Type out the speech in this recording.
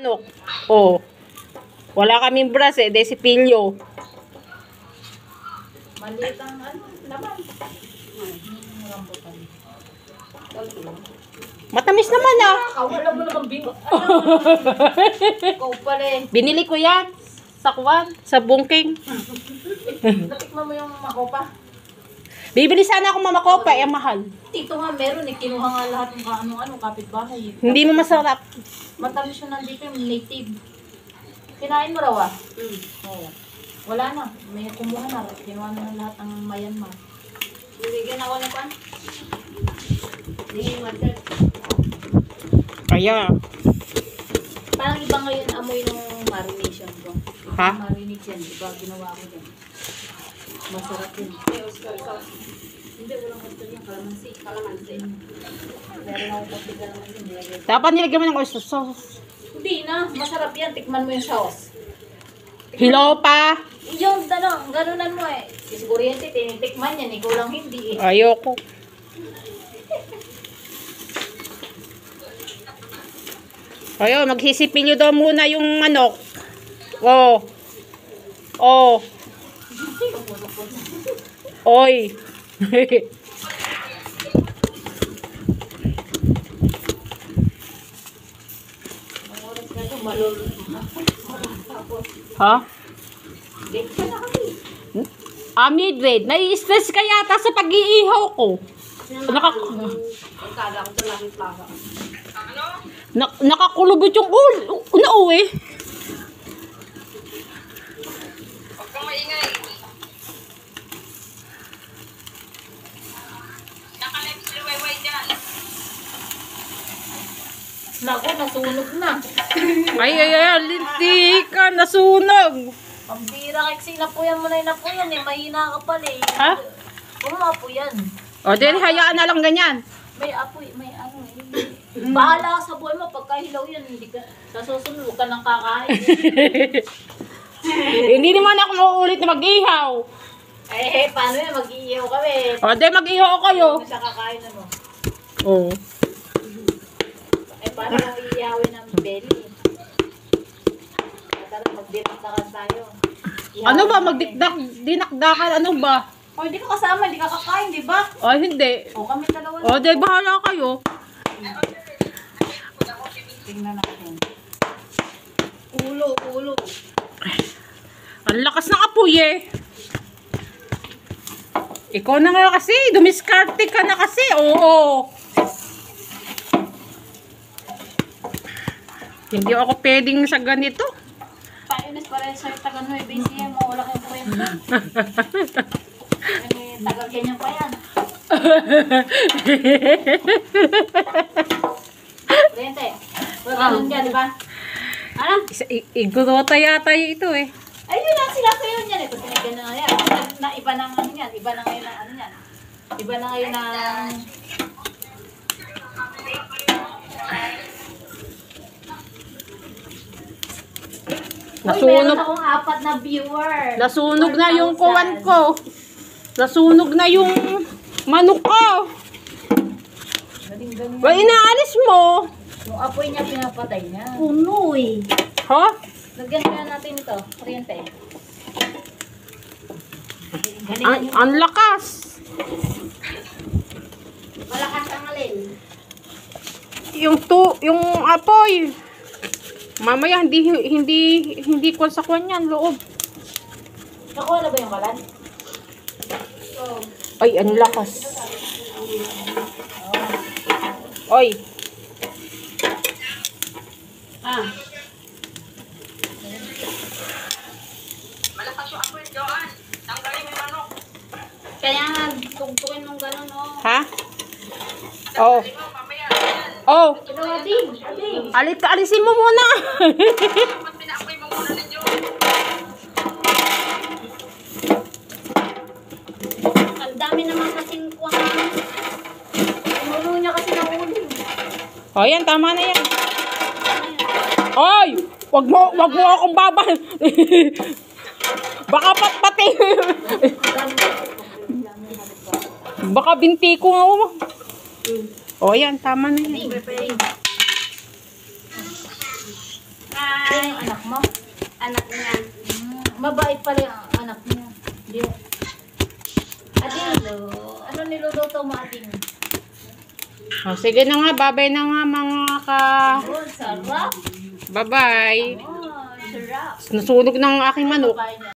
Ano? Oh. Wala kaming bras eh, desipilyo. Maliit ang ano, laman. Matamis naman ah. Wala mo naman bingo. Ikaw pala eh. Binili ko yan. Sa Kwan, sa Bungking. Natikman mo yung makopa. Bibili sana ako mamakopa, eh mahal. Tito nga meron eh. Kinuha nga lahat ng ano-ano, kapitbahay. Hindi mo masarap. Matamis siya nandito yung native. Kinain mo raw ah? Oo. Wala na. May kumuha na. Kinuha na lahat ng Myanmar. Bibigyan ako ng pan? Hindi water. Kaya. Parang iba ngayon amoy ng marination ko. Ha? Marinate yan. Iba ginawa ko dyan. Masarap yun. Hindi, walang water yan. Kalamansi. Kalamansi. Meron ako kasi kalamansi. Dapat nilagyan mo ng oyster sauce. Hindi na. Masarap yan. Tikman mo yung sauce. Hilaw pa. Yung ganunan mo eh. Si Kuryente, tinitikman yan. Ikaw lang hindi eh. Ayoko. Ayo, magsisipilyo daw muna yung manok. Oh. Oh. Oy. Ha? Midway, nai-stress ka yata sa pag-iihaw ko. Nakakulubot yung ulo eh. Huwag kang maingay. Nakalive si Wayway dyan. Naku, nasunog na. Ay, linti ka, nasunog. Pambira, kasi inapuyan mo na inapuyan eh. Mahina ka pala eh. Ha? Huwag mo apuyan. O, din, hayaan na lang ganyan. May apoy, may ano eh. Bahala ka sa buhay mo. Pagka hilaw yan, hindi ka, sa susunod, huwag ka nang kakain. Hindi naman ako mauulit na mag-ihaw. Eh, paano yan? Mag-iihaw kami. O, di, mag-ihaw kayo. Hindi siya kakain ano. Oo. Eh, paano kung iihawin ng belly? Tara, magdinakdakan tayo. Ano ba, magdikdak, dinakdakan, ano ba? O, hindi ka kasama, hindi ka kakain, di ba? O, hindi. O, kami dalawa O, di, bahala kayo. Tingnan natin. Ulo. Ang lakas ng apoy eh. Ikaw na nga kasi, dumiskarte ka na kasi, oo. Hindi ako pwedeng sa ganito. Painis pa rin sa'yo taga Nueva Ecija mo, wala kang kwenta. Taga ganyan pa yan. Rente, wala ganun dyan, di ba? Ano? Igurota yata ito eh. Ayun lang sila sa'yo niyan. Ito pinagyan na nga yan. Iba na nga yan. Iba na ngayon na ano yan. Iba na ngayon na... Nasunog. Uy, meron akong 4 na viewer. Nasunog na yung kuwan ko. Nasunog na yung manok ko. Galing-galing. Well, inaalis mo. Yung apoy niya, pinapatay niya. Puno eh. Ha? Lagyan na natin ito. Kuryente. Galing Ang lakas. Malakas ang alin. Yung apoy. Mamaya hindi ko sa kwan yan, loob. Nakuha na ba yung kalan? Ay, ang lakas. Oy. Malakas yung apoy, Joan. Tanggalin mo yung manok. Kaya nga, tugtugin mong gano'n, oh. Ha? Oh. Tanggalin mo, mamaya. Ayan. Oh. Pero Adi. Alisin mo muna. Ba't pinaapoy mo muna ninyo? Ang dami naman kasing kuha. Pinulo niya kasi ng ulo. Oh, yan, tama na yan. Ay! Wag mo akong babal. Baka pati. Baka binti ko nga mo. Oh, yan, tama na yan. Yan yung anak mo. Anak niya. Mabait pala yung anak niya. Di. Ading, Hello. ano niluluto mo, Ading? Oh, sige na nga, babay na nga mga ka. Oh, sarap. Bye-bye. Oh, sarap. Nasunog ng aking manok. Bye na.